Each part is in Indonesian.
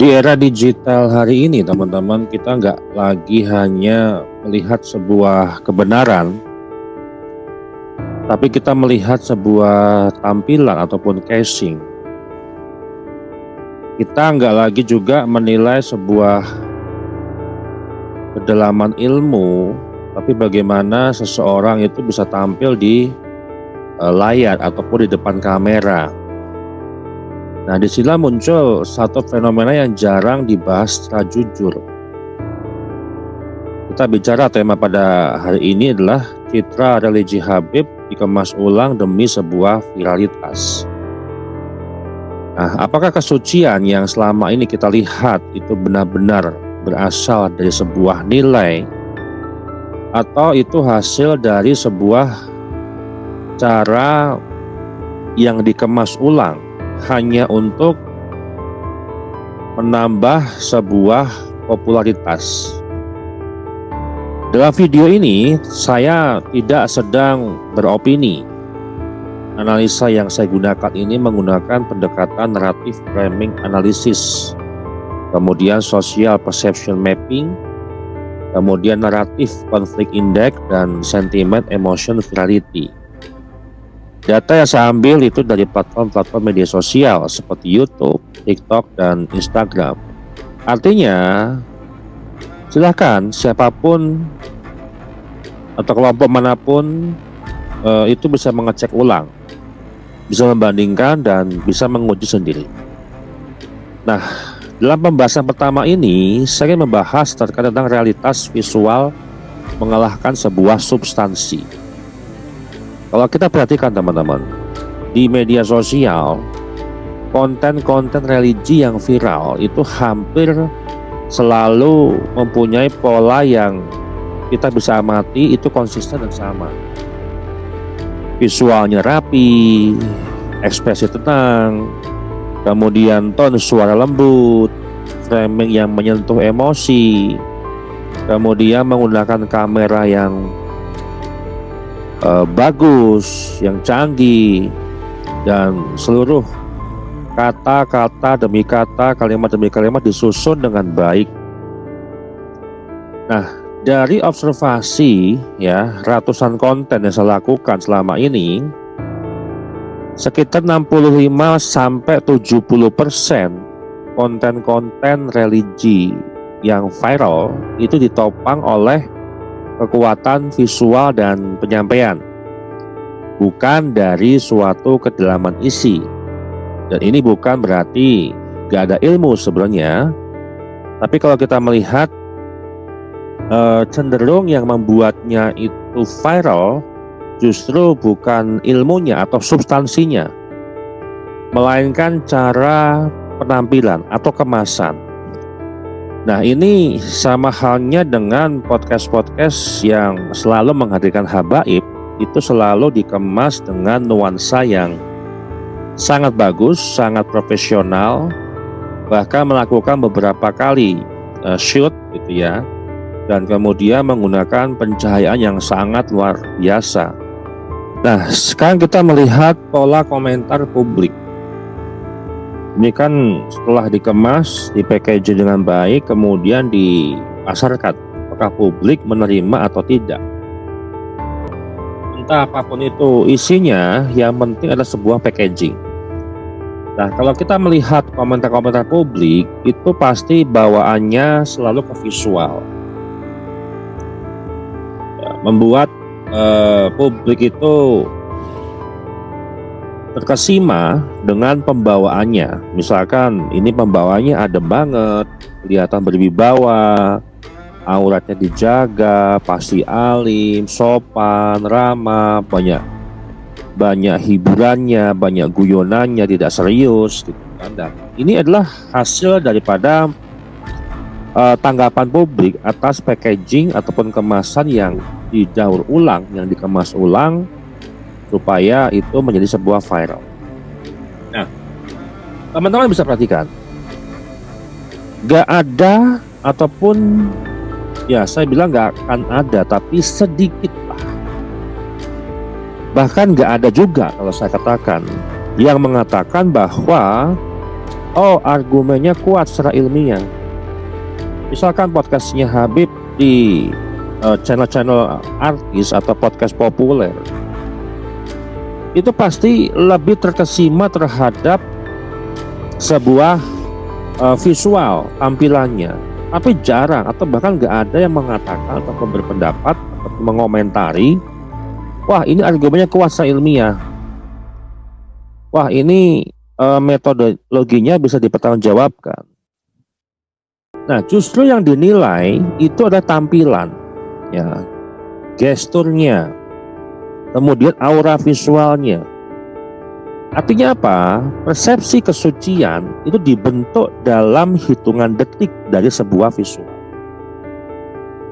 Di era digital hari ini, teman-teman, kita nggak lagi hanya melihat sebuah kebenaran, tapi kita melihat sebuah tampilan ataupun casing. Kita nggak lagi juga menilai sebuah kedalaman ilmu, tapi bagaimana seseorang itu bisa tampil di layar ataupun di depan kamera. Nah, disinilah muncul satu fenomena yang jarang dibahas secara jujur. Kita bicara tema pada hari ini adalah citra religi Habib dikemas ulang demi sebuah viralitas. Nah, apakah kesucian yang selama ini kita lihat itu benar-benar berasal dari sebuah nilai, atau itu hasil dari sebuah cara yang dikemas ulang hanya untuk menambah sebuah popularitas? Dalam video ini saya tidak sedang beropini. Analisa yang saya gunakan ini menggunakan pendekatan naratif framing analysis, kemudian social perception mapping, kemudian naratif conflict index, dan sentiment emotion virality. Data yang saya ambil itu dari platform-platform media sosial seperti YouTube, TikTok, dan Instagram. Artinya, silakan siapapun atau kelompok manapun itu bisa mengecek ulang, bisa membandingkan, dan bisa menguji sendiri. Nah, dalam pembahasan pertama ini, saya ingin membahas terkait tentang realitas visual mengalahkan sebuah substansi. Kalau kita perhatikan, teman-teman, di media sosial, konten-konten religi yang viral itu hampir selalu mempunyai pola yang kita bisa amati itu konsisten dan sama. Visualnya rapi, ekspresi tenang, kemudian tone suara lembut, framing yang menyentuh emosi, kemudian menggunakan kamera yang bagus, yang canggih, dan seluruh kata-kata demi kata, kalimat demi kalimat disusun dengan baik. Nah, dari observasi ratusan konten yang saya lakukan selama ini, sekitar 65-70% konten-konten religi yang viral itu ditopang oleh kekuatan visual dan penyampaian, bukan dari suatu kedalaman isi. Dan ini bukan berarti gak ada ilmu sebenarnya, tapi kalau kita melihat cenderung yang membuatnya itu viral justru bukan ilmunya atau substansinya, melainkan cara penampilan atau kemasan. Nah, ini sama halnya dengan podcast-podcast yang selalu menghadirkan habaib, itu selalu dikemas dengan nuansa yang sangat bagus, sangat profesional, bahkan melakukan beberapa kali shoot gitu ya, dan kemudian menggunakan pencahayaan yang sangat luar biasa. Nah, sekarang kita melihat pola komentar publik. Ini kan setelah dikemas, di-packaging dengan baik, kemudian dipasarkan. Apakah publik menerima atau tidak? Entah apapun itu isinya, yang penting adalah sebuah packaging. Nah, kalau kita melihat komentar-komentar publik, itu pasti bawaannya selalu ke visual. Membuat publik itu terkesima dengan pembawaannya. Misalkan ini pembawaannya adem banget, kelihatan berwibawa, auratnya dijaga, pasti alim, sopan, ramah, banyak hiburannya, banyak guyonannya, tidak serius gitu kan. Dan ini adalah hasil daripada tanggapan publik atas packaging ataupun kemasan yang didaur ulang, yang dikemas ulang supaya itu menjadi sebuah viral. Nah, teman-teman bisa perhatikan, gak ada ataupun saya bilang gak akan ada, tapi sedikit lah. Bahkan gak ada juga kalau saya katakan yang mengatakan bahwa oh argumennya kuat secara ilmiah. Misalkan podcastnya Habib di channel-channel artis atau podcast populer, itu pasti lebih terkesima terhadap sebuah visual tampilannya. Tapi jarang atau bahkan nggak ada yang mengatakan atau berpendapat atau mengomentari, wah ini argumennya kuat secara ilmiah, wah ini metodologinya bisa dipertanggungjawabkan. Nah justru yang dinilai itu adalah tampilan, ya, gesturnya, kemudian aura visualnya. Artinya apa? Persepsi kesucian itu dibentuk dalam hitungan detik dari sebuah visual.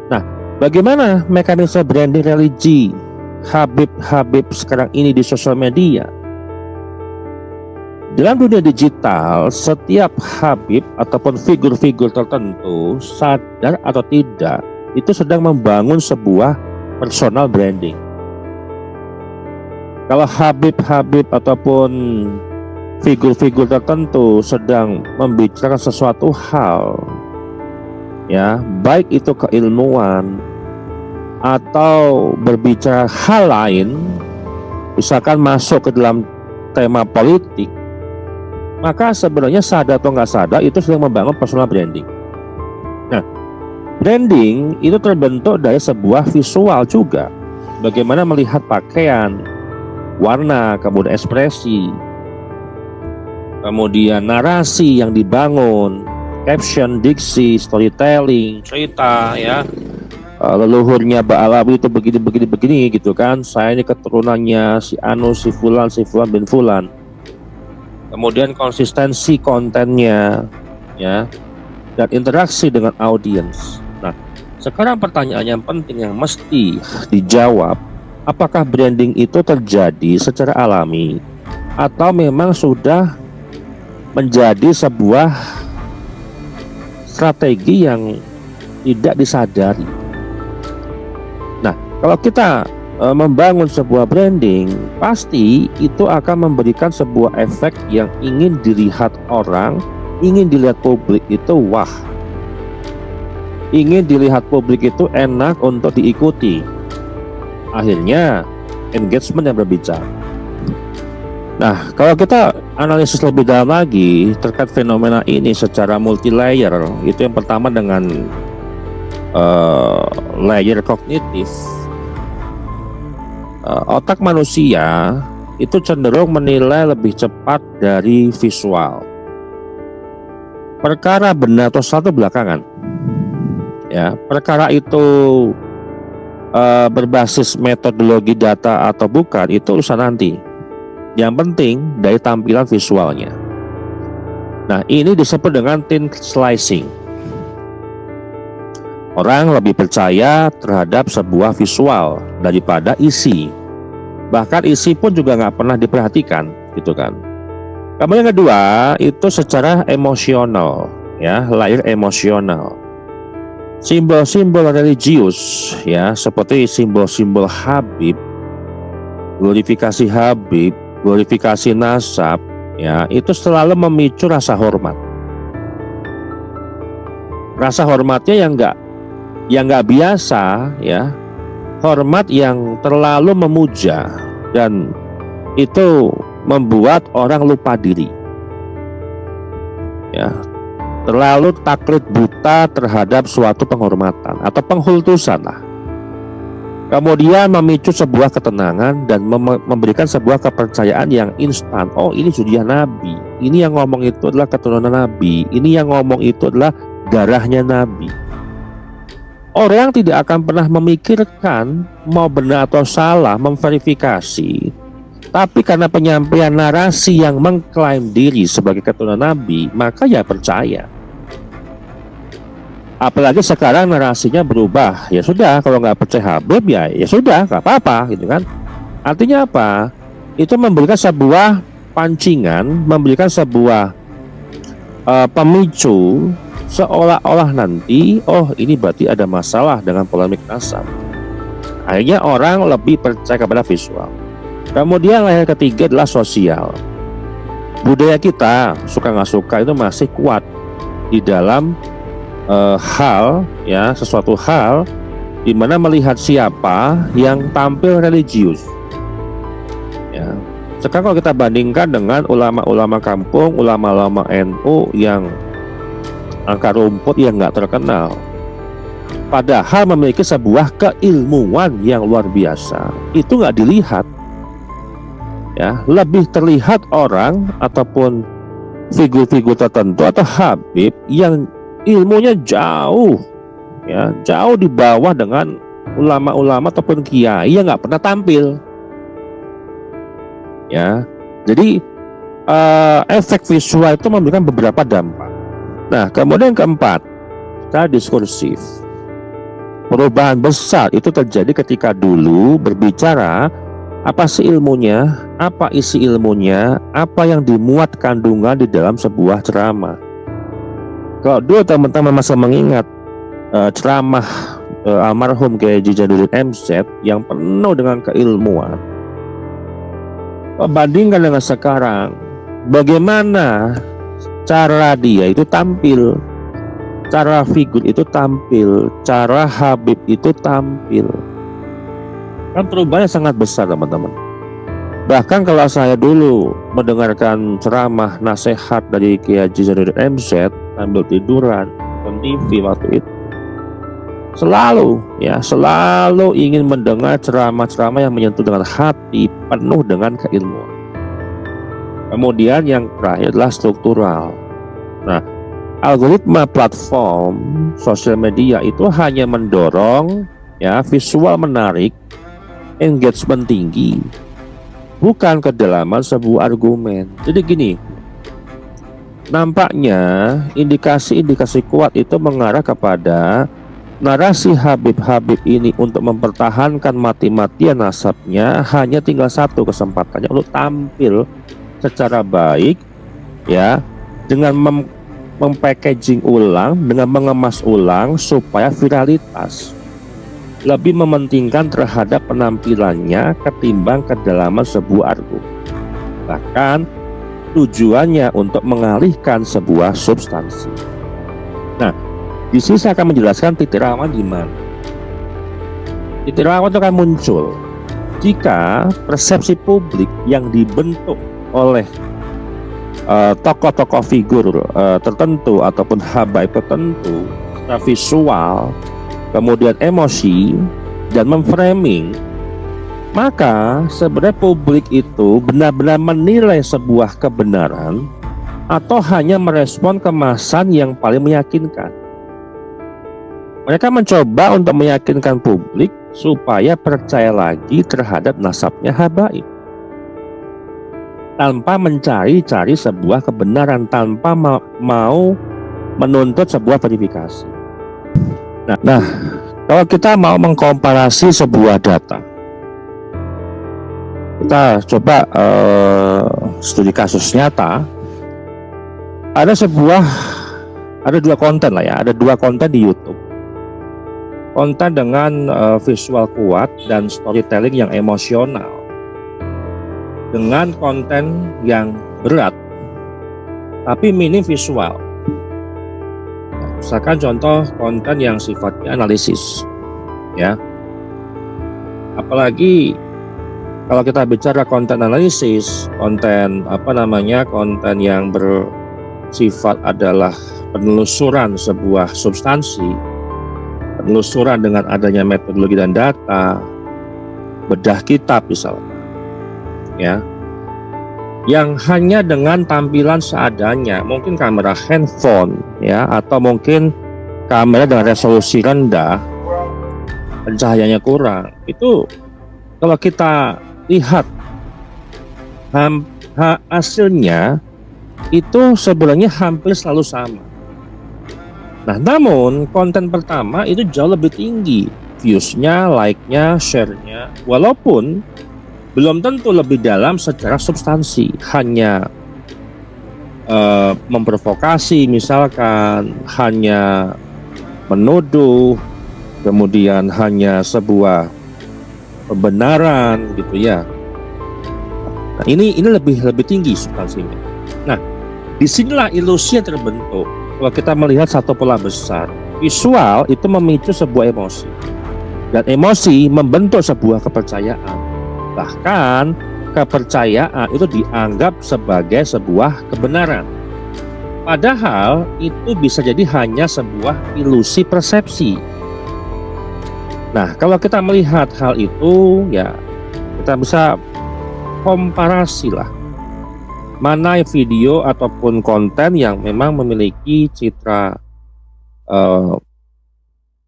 Nah, bagaimana mekanisme branding religi Habib sekarang ini di sosial media? Dalam dunia digital, setiap Habib ataupun figur-figur tertentu, sadar atau tidak, itu sedang membangun sebuah personal branding. Kalau Habib ataupun figur-figur tertentu sedang membicarakan sesuatu hal, ya, baik itu keilmuan atau berbicara hal lain, misalkan masuk ke dalam tema politik, maka sebenarnya sadar atau nggak sadar itu sedang membangun personal branding. Nah, branding itu terbentuk dari sebuah visual juga. Bagaimana melihat pakaian, warna, kemudian ekspresi, kemudian narasi yang dibangun, caption, diksi, storytelling, cerita, ya, leluhurnya Ba'alawi itu begini gitu kan, saya ini keturunannya si Anu, si Fulan bin Fulan. Kemudian konsistensi kontennya, ya, dan interaksi dengan audiens. Nah, sekarang pertanyaan yang penting yang mesti dijawab, apakah branding itu terjadi secara alami atau memang sudah menjadi sebuah strategi yang tidak disadari? Nah, kalau kita membangun sebuah branding, pasti itu akan memberikan sebuah efek yang ingin dilihat orang, ingin dilihat publik itu wah, ingin dilihat publik itu enak untuk diikuti. Akhirnya engagement yang berbicara. Nah, kalau kita analisis lebih dalam lagi terkait fenomena ini secara multi layer, itu yang pertama dengan layer kognitif. Otak manusia itu cenderung menilai lebih cepat dari visual. Perkara benar atau salah belakangan. Ya, perkara itu berbasis metodologi data atau bukan, itu urusan nanti. Yang penting dari tampilan visualnya. Nah, ini disebut dengan thin slicing. Orang lebih percaya terhadap sebuah visual daripada isi. Bahkan isi pun juga nggak pernah diperhatikan, gitu kan. Kemudian yang kedua itu secara emosional, ya, layer emosional. Simbol-simbol religius, ya, seperti simbol-simbol Habib, glorifikasi Habib, glorifikasi nasab, ya, itu selalu memicu rasa hormat. Rasa hormatnya yang nggak biasa, ya, hormat yang terlalu memuja, dan itu membuat orang lupa diri, ya. Terlalu taklid buta terhadap suatu penghormatan atau penghultusan lah. Kemudian memicu sebuah ketenangan dan memberikan sebuah kepercayaan yang instan. Oh, ini zuriat Nabi, ini yang ngomong itu adalah keturunan Nabi, ini yang ngomong itu adalah darahnya Nabi. Orang tidak akan pernah memikirkan mau benar atau salah, memverifikasi. Tapi karena penyampaian narasi yang mengklaim diri sebagai keturunan Nabi, maka ya percaya. Apalagi sekarang narasinya berubah. Ya sudah, kalau nggak percaya Habib ya sudah, nggak apa-apa, gitu kan. Artinya apa? Itu memberikan sebuah pancingan, memberikan sebuah pemicu, seolah-olah nanti, oh ini berarti ada masalah dengan polemik nasab. Akhirnya orang lebih percaya kepada visual. Kemudian layer ketiga adalah sosial. budaya kita suka nggak suka itu masih kuat di dalam hal ya, sesuatu hal di mana melihat siapa yang tampil religius ya. Sekarang kalau kita bandingkan dengan ulama-ulama kampung, ulama-ulama NU yang angka rumput yang nggak terkenal, padahal memiliki sebuah keilmuan yang luar biasa, itu nggak dilihat ya. Lebih terlihat orang ataupun figur-figur tertentu atau habib yang ilmunya jauh ya, jauh di bawah dengan ulama-ulama ataupun kiai yang nggak pernah tampil ya. Jadi efek visual itu memberikan beberapa dampak. Nah, kemudian yang keempat, secara diskursif, perubahan besar itu terjadi ketika dulu berbicara apa sih ilmunya, apa isi ilmunya, apa yang dimuat kandungan di dalam sebuah ceramah. Kalau dulu teman-teman masih mengingat ceramah almarhum Kiai Haji Zainuddin MZ yang penuh dengan keilmuan, bandingkan dengan sekarang, bagaimana cara dia itu tampil, cara figur itu tampil, cara habib itu tampil, kan perubahannya sangat besar teman-teman. Bahkan kalau saya dulu mendengarkan ceramah nasihat dari Kiai Haji Zainuddin MZ sambil tiduran nonton TV waktu itu, selalu ingin mendengar ceramah-ceramah yang menyentuh dengan hati, penuh dengan keilmuan. Kemudian yang terakhir adalah struktural. Nah, algoritma platform sosial media itu hanya mendorong ya visual menarik, engagement tinggi, bukan kedalaman sebuah argumen. Jadi gini, nampaknya indikasi-indikasi kuat itu mengarah kepada narasi Habib-Habib ini untuk mempertahankan mati-matian nasabnya hanya tinggal satu kesempatannya untuk tampil secara baik ya, dengan mempackaging ulang, dengan mengemas ulang supaya viralitas, lebih mementingkan terhadap penampilannya ketimbang kedalaman sebuah argumen. Bahkan tujuannya untuk mengalihkan sebuah substansi. Nah, di sini saya akan menjelaskan titik rawan di mana. Titik rawan itu akan muncul jika persepsi publik yang dibentuk oleh tokoh-tokoh figur tertentu ataupun habaib tertentu secara visual, kemudian emosi dan memframing, maka sebenarnya publik itu benar-benar menilai sebuah kebenaran atau hanya merespon kemasan yang paling meyakinkan. Mereka mencoba untuk meyakinkan publik supaya percaya lagi terhadap nasabnya habaib, tanpa mencari-cari sebuah kebenaran, tanpa mau menuntut sebuah verifikasi. Nah, kalau kita mau mengkomparasi sebuah data, kita coba studi kasus nyata. Ada dua konten lah ya, ada dua konten di YouTube. Konten dengan visual kuat dan storytelling yang emosional, dengan konten yang berat tapi minim visual. Misalkan contoh konten yang sifatnya analisis ya. Apalagi kalau kita bicara konten analisis, konten konten yang bersifat adalah penelusuran sebuah substansi, penelusuran dengan adanya metodologi dan data, bedah kitab misalnya ya, yang hanya dengan tampilan seadanya, mungkin kamera handphone ya, atau mungkin kamera dengan resolusi rendah dan cahayanya kurang, itu kalau kita lihat hasilnya itu sebenarnya hampir selalu sama. Nah, namun konten pertama itu jauh lebih tinggi views-nya, like-nya, share-nya, walaupun belum tentu lebih dalam secara substansi, hanya memprovokasi misalkan, hanya menuduh, kemudian hanya sebuah kebenaran gitu ya. Nah, ini lebih tinggi substansinya. Nah, disinilah ilusi yang terbentuk. Kalau kita melihat satu pola besar, visual itu memicu sebuah emosi, dan emosi membentuk sebuah kepercayaan. Bahkan kepercayaan itu dianggap sebagai sebuah kebenaran. Padahal itu bisa jadi hanya sebuah ilusi persepsi. Nah, kalau kita melihat hal itu, ya kita bisa komparasi lah. Mana video ataupun konten yang memang memiliki citra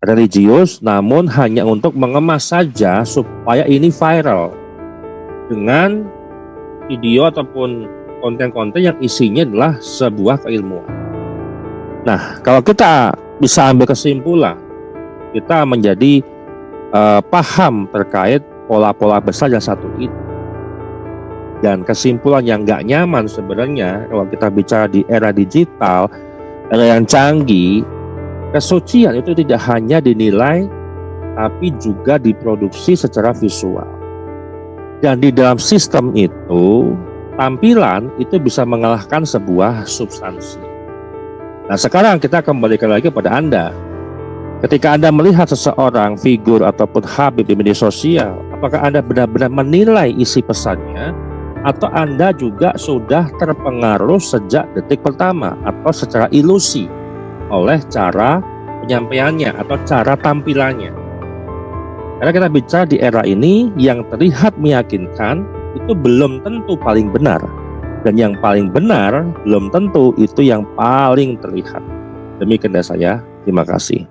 religius, namun hanya untuk mengemas saja supaya ini viral, dengan video ataupun konten-konten yang isinya adalah sebuah keilmuan. Nah, kalau kita bisa ambil kesimpulan, kita menjadi paham terkait pola-pola besar yang satu itu. Dan kesimpulan yang nggak nyaman sebenarnya kalau kita bicara di era digital, era yang canggih, kesucian itu tidak hanya dinilai tapi juga diproduksi secara visual. Dan di dalam sistem itu, tampilan itu bisa mengalahkan sebuah substansi. Nah, sekarang kita kembalikan lagi pada Anda. Ketika Anda melihat seseorang, figur ataupun habib di media sosial, apakah Anda benar-benar menilai isi pesannya, atau Anda juga sudah terpengaruh sejak detik pertama atau secara ilusi oleh cara penyampaiannya atau cara tampilannya? Karena kita bicara di era ini, yang terlihat meyakinkan itu belum tentu paling benar, dan yang paling benar belum tentu itu yang paling terlihat. Demikian dari saya, terima kasih.